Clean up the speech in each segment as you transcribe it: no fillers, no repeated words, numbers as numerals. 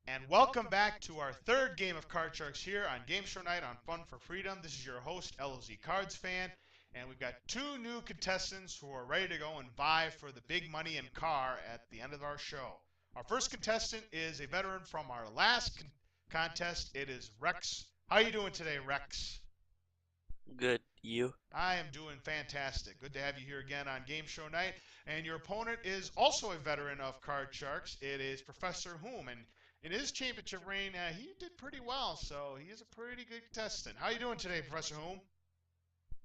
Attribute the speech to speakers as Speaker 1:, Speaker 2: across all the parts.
Speaker 1: And welcome back to our third game of Card Sharks here on Game Show Night on Fun for Freedom. This is your host, LOZ Cards Fan, and we've got two new contestants who are ready to go and vie for the big money and car at the end of our show. Our first contestant is a veteran from our last contest. It is Rex. How are you doing today, Rex?
Speaker 2: Good. You?
Speaker 1: I am doing fantastic. Good to have you here again on Game Show Night. And your opponent is also a veteran of Card Sharks. It is ProfessorWhom. And in his championship reign, he did pretty well. So he is a pretty good contestant. How are you doing today, ProfessorWhom?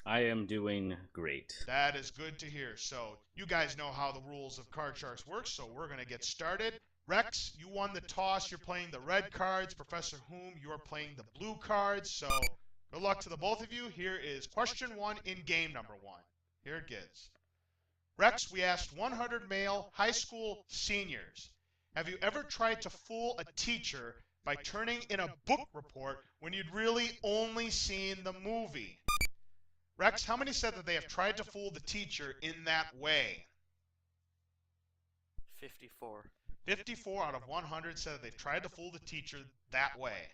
Speaker 3: I am doing great.
Speaker 1: That is good to hear. So you guys know how the rules of Card Sharks work. So we're going to get started. Rex, you won the toss. You're playing the red cards. ProfessorWhom, you're playing the blue cards. So good luck to the both of you. Here is question one in game number one. Here it is. Rex, we asked 100 male high school seniors, have you ever tried to fool a teacher by turning in a book report when you'd really only seen the movie? Rex, how many said that they have tried to fool the teacher in that way?
Speaker 2: 54.
Speaker 1: 54 out of 100 said that they've tried to fool the teacher that way.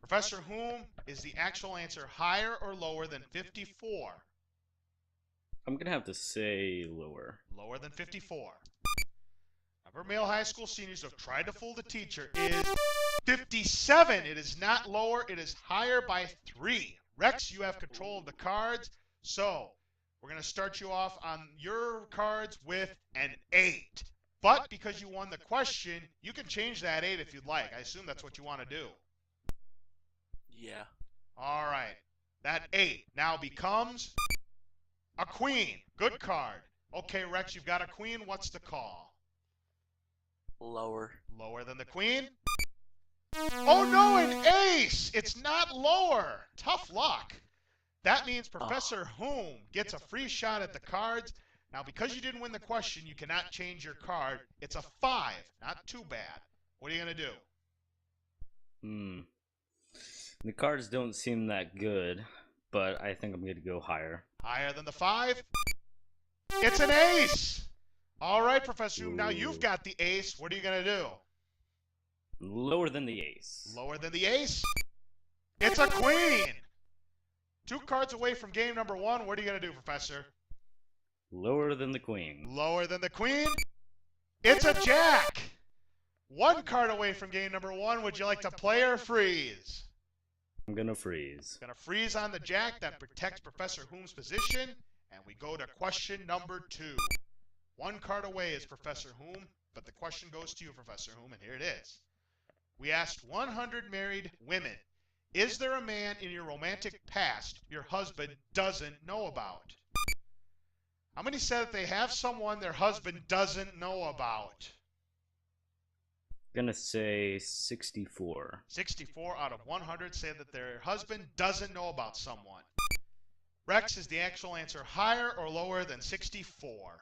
Speaker 1: ProfessorWhom, is the actual answer higher or lower than 54?
Speaker 3: I'm going to have to say lower.
Speaker 1: Lower than 54. Number male high school seniors who have tried to fool the teacher is 57. It is not lower. It is higher by 3. Rex, you have control of the cards. So we're going to start you off on your cards with an 8. But because you won the question, you can change that 8 if you'd like. I assume that's what you want to do.
Speaker 2: Yeah.
Speaker 1: All right. That 8 now becomes a queen. Good card. Okay, Rex, you've got a queen. What's the call?
Speaker 2: Lower.
Speaker 1: Lower than the queen? Oh, no, an ace. It's not lower. Tough luck. That means ProfessorWhom gets a free shot at the cards. Now, because you didn't win the question, you cannot change your card. It's a 5. Not too bad. What are you going to do?
Speaker 3: The cards don't seem that good, but I think I'm going to go higher.
Speaker 1: Higher than the 5? It's an ace. All right, ProfessorWhom, now you've got the ace. What are you going to do?
Speaker 3: Lower than the ace.
Speaker 1: Lower than the ace? It's a queen. 2 cards away from game number 1. What are you going to do, Professor?
Speaker 3: Lower than the queen.
Speaker 1: Lower than the queen? It's a jack. 1 card away from game number 1. Would you like to play or freeze?
Speaker 3: I'm going to freeze.
Speaker 1: Going to freeze on the jack. That protects ProfessorWhom's position. And we go to question number 2. 1 card away is ProfessorWhom, but the question goes to you, ProfessorWhom, and here it is. We asked 100 married women, is there a man in your romantic past your husband doesn't know about? How many said that they have someone their husband doesn't know about?
Speaker 3: I'm going to say 64.
Speaker 1: 64 out of 100 say that their husband doesn't know about someone. Rex, is the actual answer higher or lower than 64?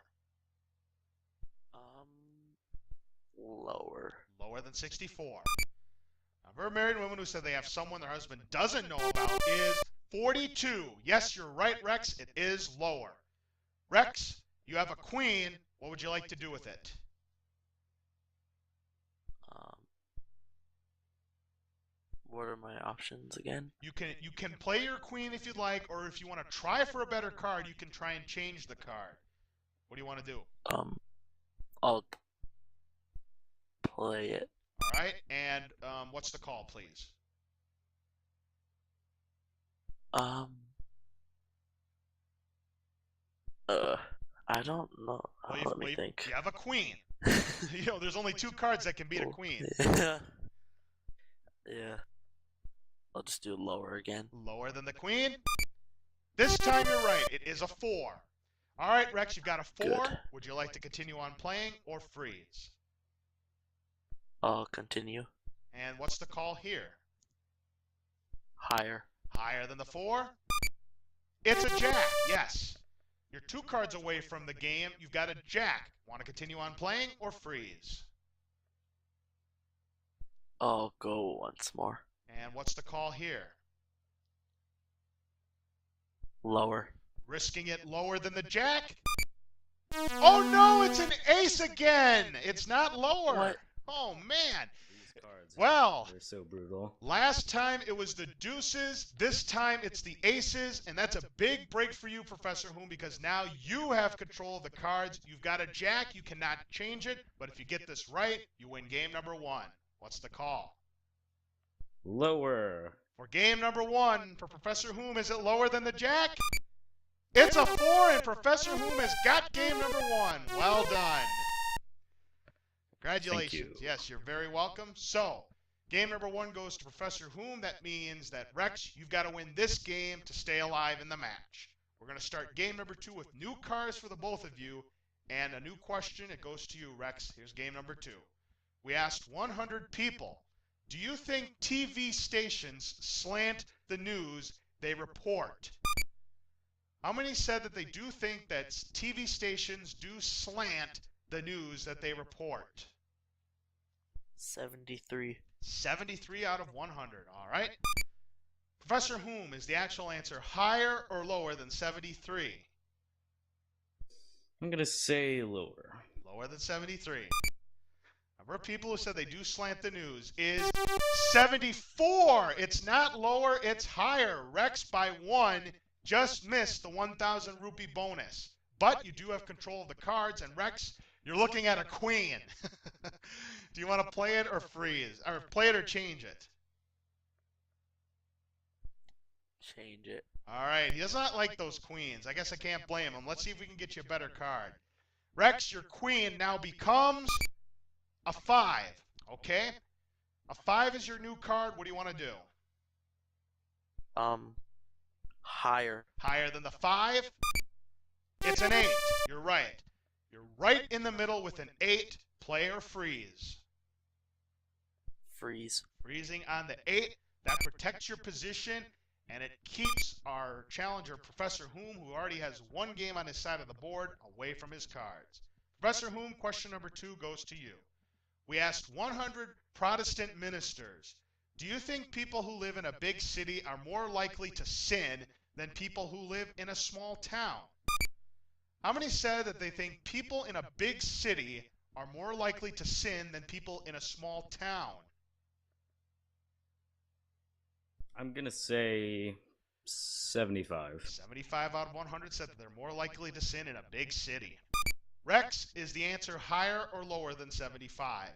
Speaker 2: Lower.
Speaker 1: Lower than 64. Number of married women who said they have someone their husband doesn't know about is 42. Yes, you're right, Rex. It is lower. Rex, you have a queen. What would you like to do with it?
Speaker 2: What are my options again?
Speaker 1: You can play your queen if you'd like, or if you want to try for a better card, you can try and change the card. What do you want to do?
Speaker 2: I'll play it.
Speaker 1: All right, and what's the call, please?
Speaker 2: I don't know. Let me think.
Speaker 1: You have a queen. There's only 2 cards that can beat a queen.
Speaker 2: Yeah. I'll just do lower again.
Speaker 1: Lower than the queen? This time you're right. It is a 4. All right, Rex, you've got a 4.
Speaker 2: Good.
Speaker 1: Would you like to continue on playing or freeze?
Speaker 2: I'll continue.
Speaker 1: And what's the call here?
Speaker 2: Higher.
Speaker 1: Higher than the 4? It's a jack, yes. You're 2 cards away from the game. You've got a jack. Want to continue on playing or freeze?
Speaker 2: I'll go once more.
Speaker 1: And what's the call here?
Speaker 2: Lower.
Speaker 1: Risking it lower than the jack? Oh no, it's an ace again! It's not lower.
Speaker 2: What?
Speaker 1: Oh man.
Speaker 3: cards.
Speaker 1: Well,
Speaker 3: They're so brutal.
Speaker 1: last time it was the deuces. This time it's the aces. And that's a big break for you, Professor Whom, because now you have control of the cards. You've got a jack. You cannot change it. But if you get this right, you win game number 1. What's the call?
Speaker 3: Lower.
Speaker 1: For game number 1, for Professor Whom, is it lower than the jack? It's a 4, and Professor Whom has got game number 1. Well done. Congratulations.
Speaker 3: You.
Speaker 1: Yes, you're very welcome. So, game number 1 goes to Professor Whom. That means that, Rex, you've got to win this game to stay alive in the match. We're going to start game number 2 with new cards for the both of you and a new question. It goes to you, Rex. Here's game number 2. We asked 100 people, do you think TV stations slant the news they report? How many said that they do think that TV stations do slant the news that they report?
Speaker 2: 73.
Speaker 1: 73 out of 100. All right. Professor Whom, is the actual answer higher or lower than 73?
Speaker 3: I'm gonna say lower.
Speaker 1: Lower than 73. Number of people who said they do slant the news is 74. It's not lower, it's higher. Rex by 1 just missed the 1,000 rupee bonus. But you do have control of the cards, and Rex, you're looking at a queen. Do you want to play it or freeze? Or play it or change it?
Speaker 2: Change it.
Speaker 1: All right, he does not like those queens. I guess I can't blame him. Let's see if we can get you a better card. Rex, your queen now becomes a 5. Okay? A 5 is your new card. What do you want to do?
Speaker 2: Higher.
Speaker 1: Higher than the 5? It's an 8. You're right. You're right in the middle with an 8. Play or freeze?
Speaker 2: Freeze.
Speaker 1: Freezing on the 8. That protects your position, and it keeps our challenger, Professor Whom, who already has 1 game on his side of the board, away from his cards. Professor Whom, question number 2 goes to you. We asked 100 Protestant ministers, do you think people who live in a big city are more likely to sin than people who live in a small town? How many said that they think people in a big city are more likely to sin than people in a small town?
Speaker 3: I'm gonna say 75.
Speaker 1: 75 out of 100 said that they're more likely to sin in a big city. Rex, is the answer higher or lower than 75?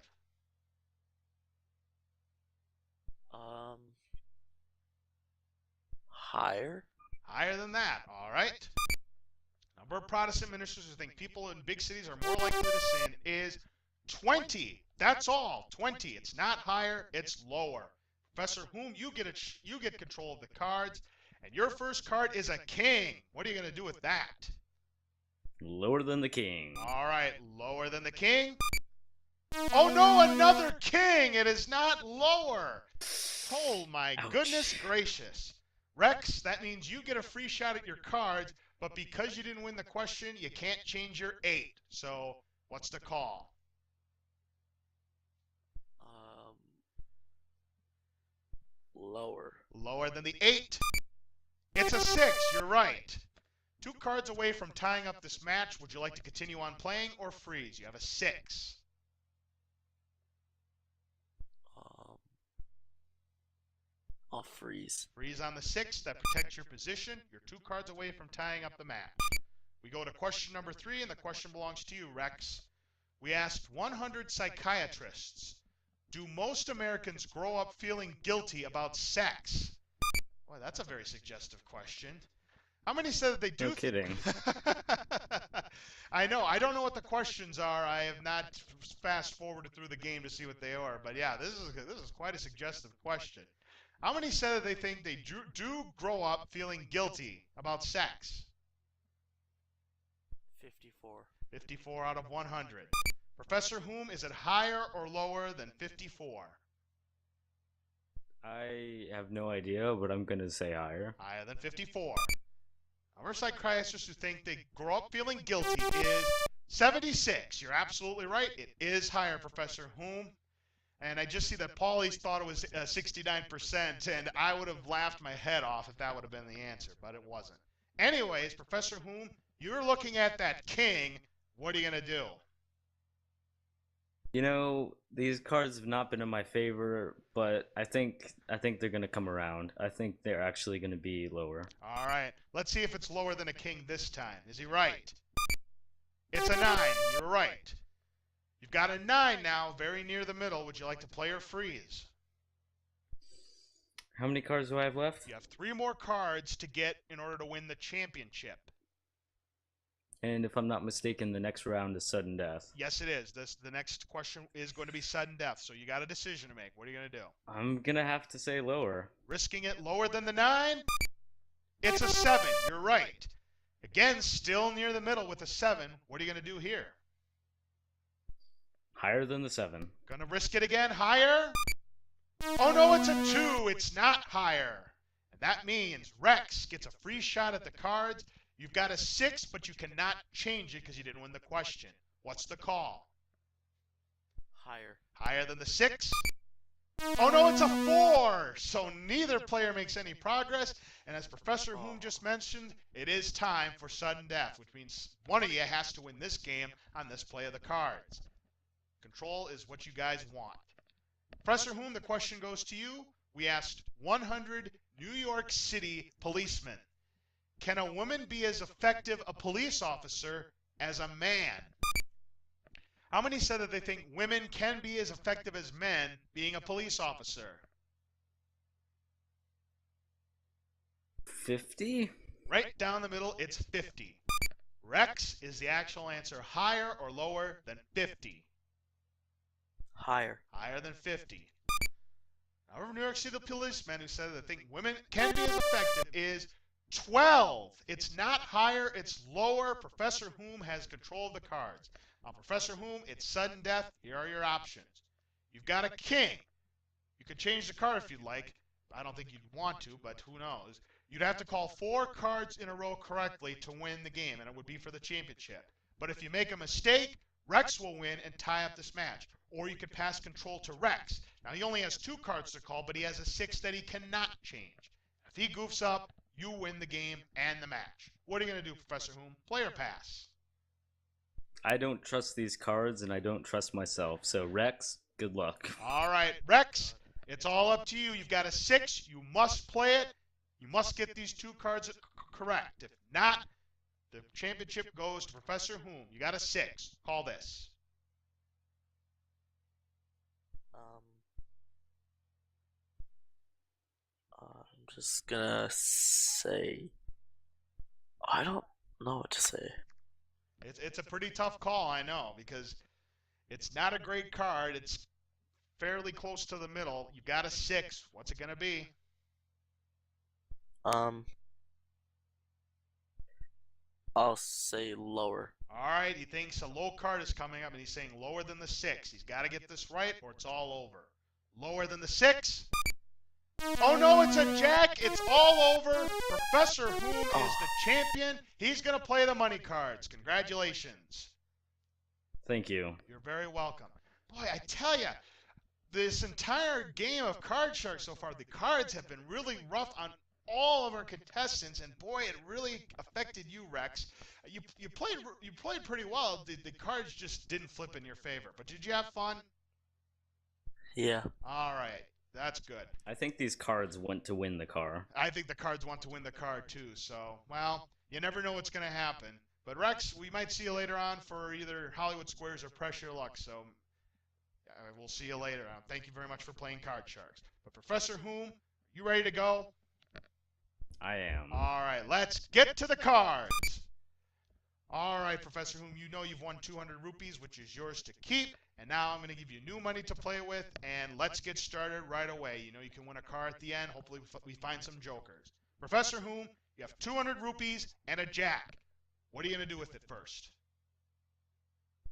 Speaker 2: Higher.
Speaker 1: Higher than that. All right. Number of Protestant ministers who think people in big cities are more likely to sin is 20. That's all. 20. It's not higher. It's lower. Professor Whom, you get control of the cards, and your first card is a king. What are you going to do with that?
Speaker 3: Lower than the king.
Speaker 1: All right, lower than the king. Oh no, another king. It is not lower. Oh my
Speaker 3: Ouch.
Speaker 1: goodness gracious. Rex, that means you get a free shot at your cards, but because you didn't win the question, you can't change your 8. So, what's the call?
Speaker 2: Lower.
Speaker 1: Lower than the 8. It's a 6. You're right. 2 cards away from tying up this match. Would you like to continue on playing or freeze? You have a 6.
Speaker 2: I'll freeze.
Speaker 1: Freeze on the 6. That protects your position. You're 2 cards away from tying up the match. We go to question number 3, and the question belongs to you, Rex. We asked 100 psychiatrists, do most Americans grow up feeling guilty about sex? Boy, that's a very suggestive question. How many said that they do?
Speaker 3: No kidding.
Speaker 1: I know. I don't know what the questions are. I have not fast forwarded through the game to see what they are. But yeah, this is quite a suggestive question. How many said that they think they do grow up feeling guilty about sex?
Speaker 2: 54.
Speaker 1: 54 out of 100. Professor Whom, is it higher or lower than 54?
Speaker 3: I have no idea, but I'm gonna say higher.
Speaker 1: Higher than 54. Our psychiatrists who think they grow up feeling guilty is 76. You're absolutely right. It is higher, Professor Whom. And I just see that Paulie's thought it was 69%, and I would have laughed my head off if that would have been the answer, but it wasn't. Anyways, Professor Whom, you're looking at that king. What are you going to do?
Speaker 3: You know, these cards have not been in my favor, but I think they're gonna come around. I think they're actually gonna be lower.
Speaker 1: All right. Let's see if it's lower than a king this time. Is he right? It's a 9. You're right. You've got a 9 now, very near the middle. Would you like to play or freeze?
Speaker 3: How many cards do I have left?
Speaker 1: You have 3 more cards to get in order to win the championship.
Speaker 3: And if I'm not mistaken, the next round is sudden death.
Speaker 1: Yes, it is. The next question is going to be sudden death, so you got a decision to make. What are you going to do?
Speaker 3: I'm gonna have to say lower.
Speaker 1: Risking it lower than the 9? It's a 7. You're right. Again, still near the middle with a 7. What are you going to do here?
Speaker 3: Higher than the 7.
Speaker 1: Gonna risk it again? Higher? Oh no, it's a 2. It's not higher. And that means Rex gets a free shot at the cards. You've got a 6, but you cannot change it because you didn't win the question. What's the call?
Speaker 2: Higher.
Speaker 1: Higher than the 6? Oh no, it's a 4. So neither player makes any progress. And as Professor Whom just mentioned, it is time for sudden death, which means one of you has to win this game on this play of the cards. Control is what you guys want. Professor Whom, the question goes to you. We asked 100 New York City policemen. Can a woman be as effective a police officer as a man? How many said that they think women can be as effective as men being a police officer?
Speaker 3: 50?
Speaker 1: Right down the middle, it's 50. Rex is the actual answer. Higher or lower than 50?
Speaker 2: Higher.
Speaker 1: Higher than 50. However, New York City policemen who said that think women can be as effective is 12. It's not higher, it's lower. Professor Whom has control of the cards. On Professor Whom, it's sudden death. Here are your options. You've got a king. You could change the card if you'd like. I don't think you'd want to, but who knows. You'd have to call 4 cards in a row correctly to win the game, and it would be for the championship. But if you make a mistake, Rex will win and tie up this match. Or you could pass control to Rex. Now, he only has 2 cards to call, but he has a 6 that he cannot change. If he goofs up, you win the game and the match. What are you going to do, Professor Whom? Play or pass?
Speaker 3: I don't trust these cards, and I don't trust myself. So, Rex, good luck.
Speaker 1: All right, Rex, it's all up to you. You've got a 6. You must play it. You must get these 2 cards correct. If not, the championship goes to Professor Whom. You got a 6. Call this.
Speaker 2: I'm just gonna say, I don't know what to say.
Speaker 1: It's a pretty tough call, I know, because it's not a great card. It's fairly close to the middle. You've got a 6. What's it going to be?
Speaker 2: I'll say lower.
Speaker 1: All right, he thinks a low card is coming up, and he's saying lower than the 6. He's got to get this right, or it's all over. Lower than the 6? Oh no, it's a jack. It's all over. Professor Whom is the champion. He's going to play the money cards. Congratulations.
Speaker 3: Thank you.
Speaker 1: You're very welcome. Boy, I tell you, this entire game of Card Shark so far, the cards have been really rough on all of our contestants, and boy, it really affected you, Rex. You played pretty well. The cards just didn't flip in your favor. But did you have fun?
Speaker 2: Yeah.
Speaker 1: All right. That's good.
Speaker 3: I think these cards want to win the car.
Speaker 1: I think the cards want to win the card too. So, well, you never know what's going to happen. But Rex, we might see you later on for either Hollywood Squares or Press Your Luck. So, we'll see you later on. Thank you very much for playing Card Sharks. But Professor Whom, you ready to go?
Speaker 3: I am.
Speaker 1: All right, let's get to the cards. All right, Professor Whom, you know you've won 200 rupees, which is yours to keep. And now I'm going to give you new money to play with, and let's get started right away. You know you can win a car at the end. Hopefully we find some jokers. Professor Whom, you have 200 rupees and a jack. What are you going to do with it first?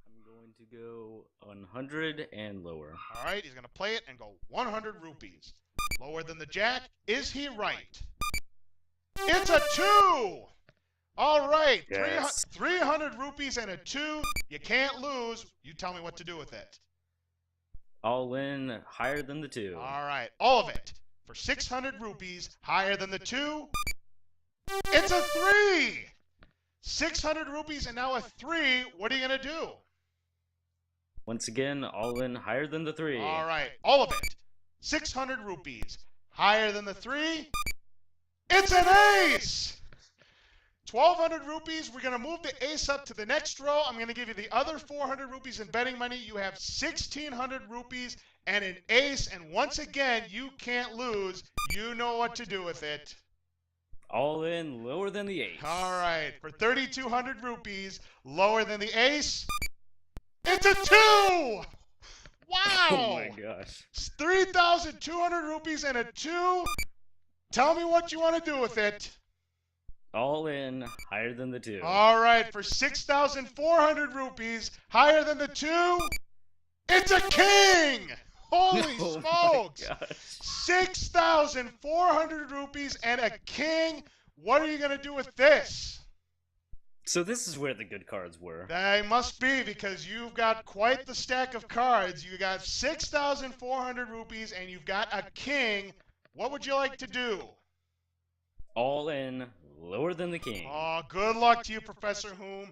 Speaker 3: I'm going to go 100 and lower.
Speaker 1: All right, he's going to play it and go 100 rupees. Lower than the jack. Is he right? It's a 2! All right,
Speaker 3: Yes.
Speaker 1: 300 rupees and a 2. You can't lose. You tell me what to do with it.
Speaker 3: All in, higher than the 2.
Speaker 1: All right, all of it. For 600 rupees, higher than the 2. It's a 3! 600 rupees and now a 3. What are you going to do?
Speaker 3: Once again, all in higher than the 3.
Speaker 1: All right, all of it. 600 rupees. Higher than the 3? It's an ace! 1,200 rupees. We're going to move the ace up to the next row. I'm going to give you the other 400 rupees in betting money. You have 1,600 rupees and an ace. And once again, you can't lose. You know what to do with it.
Speaker 3: All in, lower than the ace.
Speaker 1: All right, for 3,200 rupees, lower than the ace, it's a 2! Wow!
Speaker 3: Oh my gosh.
Speaker 1: 3,200 rupees and a 2. Tell me what you want to do with it.
Speaker 3: All in, higher than the 2.
Speaker 1: All right, for 6,400 rupees, higher than the 2, it's a king! Holy
Speaker 3: Oh
Speaker 1: smokes!
Speaker 3: my gosh.
Speaker 1: 6,400 rupees and a king. What are you going to do with this?
Speaker 3: So this is where the good cards were.
Speaker 1: They must be, because you've got quite the stack of cards. You got 6,400 rupees and you've got a king. What would you like to do?
Speaker 3: All in, lower than the king.
Speaker 1: Oh, good luck to you, Professor Whom.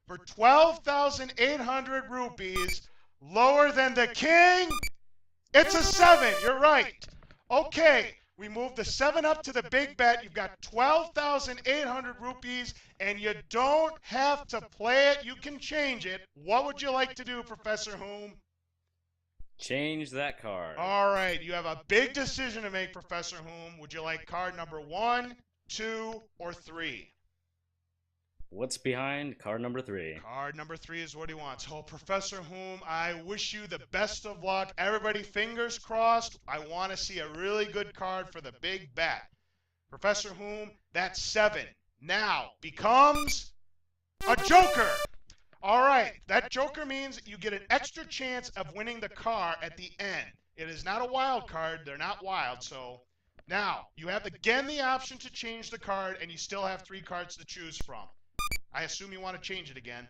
Speaker 1: For 12,800 rupees, lower than the king, it's a 7. You're right. Okay, we move the 7 up to the big bet. You've got 12,800 rupees, and you don't have to play it. You can change it. What would you like to do, Professor Whom?
Speaker 3: Change that card.
Speaker 1: All right, you have a big decision to make, Professor Whom. Would you like card number 1, 2, or 3?
Speaker 3: What's behind card number 3?
Speaker 1: Card number 3 is what he wants. Oh, Professor Whom, I wish you the best of luck. Everybody, fingers crossed. I want to see a really good card for the big bet. Professor Whom, that 7 now becomes a joker. All right, that joker means you get an extra chance of winning the car at the end. It is not a wild card. They're not wild, so now you have again the option to change the card, and you still have 3 cards to choose from. I assume you want to change it again.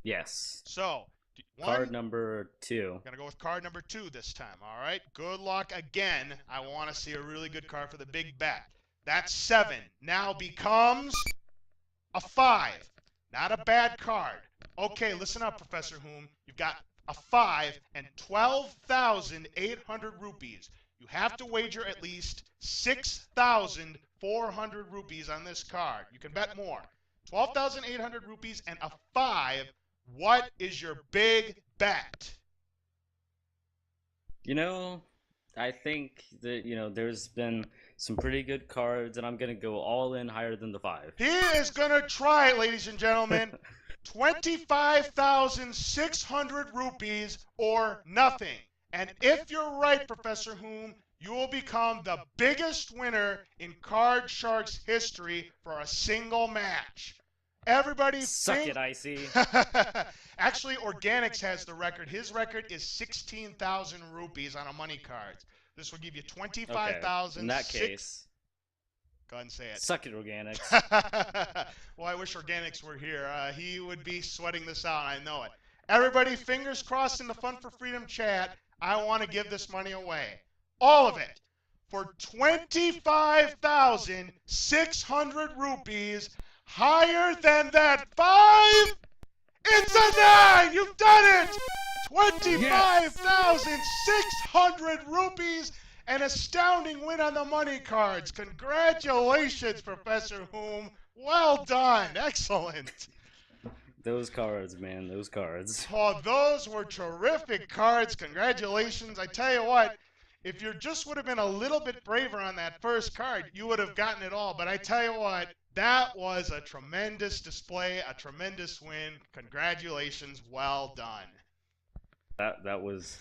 Speaker 3: Yes.
Speaker 1: So,
Speaker 3: Card number 2.
Speaker 1: Gonna go with card number 2 this time. All right. Good luck again. I want to see a really good card for the big bet. That 7 now becomes a 5. Not a bad card. Okay, listen up, Professor Whom. You've got a 5 and 12,800 rupees. You have to wager at least 6,400 rupees on this card. You can bet more. 12,800 rupees and a 5. What is your big bet?
Speaker 3: You know, I think that, there's been some pretty good cards, and I'm going to go all in higher than the 5.
Speaker 1: He is going to try it, ladies and gentlemen. 25,600 rupees or nothing. And if you're right, Professor Whom, you will become the biggest winner in Card Sharks history for a single match. Everybody
Speaker 3: Suck it, Icy.
Speaker 1: Actually, Organics has the record. His record is 16,000 rupees on a money card. This will give you 25,000.
Speaker 3: In that case,
Speaker 1: go ahead and say it.
Speaker 3: Suck it, Organics.
Speaker 1: Well, I wish Organics were here. He would be sweating this out. I know it. Everybody, fingers crossed in the Fun for Freedom chat. I want to give this money away. All of it. For 25,600 rupees. Higher than that 5? It's a 9! You've done it! 25,600 rupees. An astounding win on the money cards. Congratulations, Professor Whom. Well done. Excellent.
Speaker 3: Those cards, man. Those cards.
Speaker 1: Oh, those were terrific cards. Congratulations. I tell you what, if you just would have been a little bit braver on that first card, you would have gotten it all. But I tell you what, that was a tremendous display, a tremendous win. Congratulations. Well done.
Speaker 3: That was,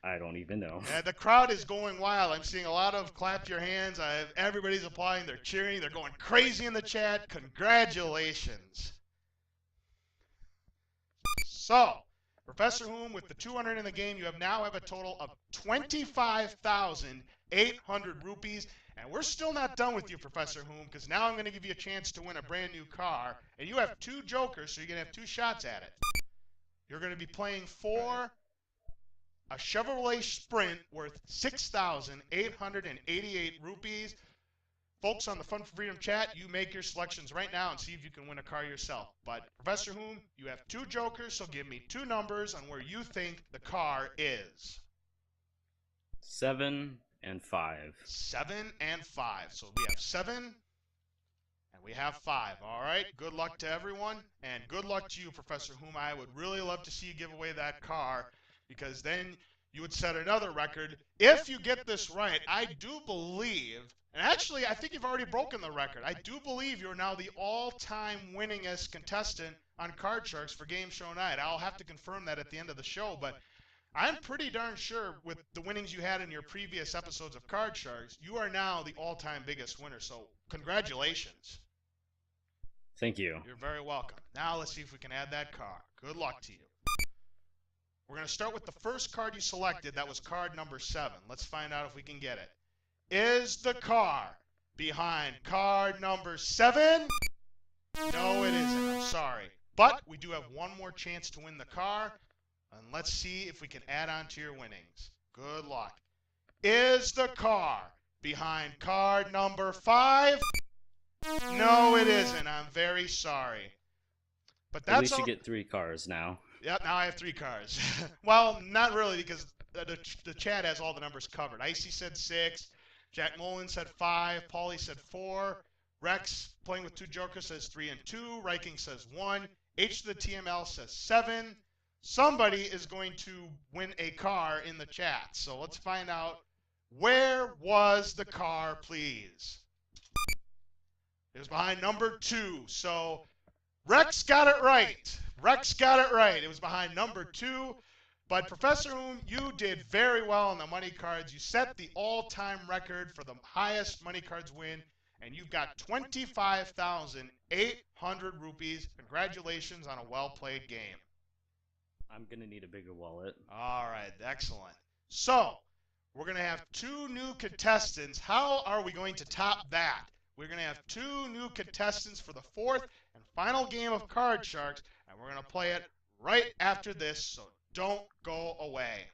Speaker 3: I don't even know.
Speaker 1: Yeah, the crowd is going wild. I'm seeing a lot of clap your hands. Everybody's applauding. They're cheering. They're going crazy in the chat. Congratulations. So, Professor Whom, with the 200 in the game, you now have a total of 25,800 rupees. And we're still not done with you, Professor Whom, because now I'm going to give you a chance to win a brand new car. And you have 2 jokers, so you're going to have 2 shots at it. You're going to be playing for a Chevrolet Sprint worth 6,888 rupees. folks on the Fun for Freedom chat, you make your selections right now and see if you can win a car yourself. But Professor Whom, you have 2 jokers, so give me 2 numbers on where you think the car is.
Speaker 3: 7 and 5.
Speaker 1: 7 and 5. So we have 7 and we have 5. All right. Good luck to everyone, and good luck to you, Professor Whom. I would really love to see you give away that car, because then you would set another record. If you get this right, I do believe, and actually I think you've already broken the record. I do believe you're now the all-time winningest contestant on Card Sharks for Game Show Night. I'll have to confirm that at the end of the show, but I'm pretty darn sure with the winnings you had in your previous episodes of Card Sharks, you are now the all-time biggest winner. So congratulations.
Speaker 3: Thank you.
Speaker 1: You're very welcome. Now let's see if we can add that card. Good luck to you. We're going to start with the first card you selected. That was card number 7. Let's find out if we can get it. Is the car behind card number 7? No, it isn't. I'm sorry. But we do have one more chance to win the car. And let's see if we can add on to your winnings. Good luck. Is the car behind card number 5? No, it isn't. I'm very sorry. But that's
Speaker 3: At least you get 3 cars now.
Speaker 1: Yep, now I have 3 cars. Well, not really, because the chat has all the numbers covered. Icy said 6. Jack Mullen said 5. Paulie said 4. Rex, playing with 2 jokers, says 3 and 2. Riking says 1. H to the TML says 7. Somebody is going to win a car in the chat. So let's find out. Where was the car, please? It was behind number 2. So Rex got it right. Rex got it right. It was behind number 2. But Professor Whom, you did very well on the money cards. You set the all-time record for the highest money cards win, and you've got 25,800 rupees. Congratulations on a well-played game.
Speaker 3: I'm going to need a bigger wallet.
Speaker 1: All right, excellent. So, we're going to have 2 new contestants. How are we going to top that? We're going to have 2 new contestants for the 4th and final game of Card Sharks, and we're going to play it right after this, so don't go away.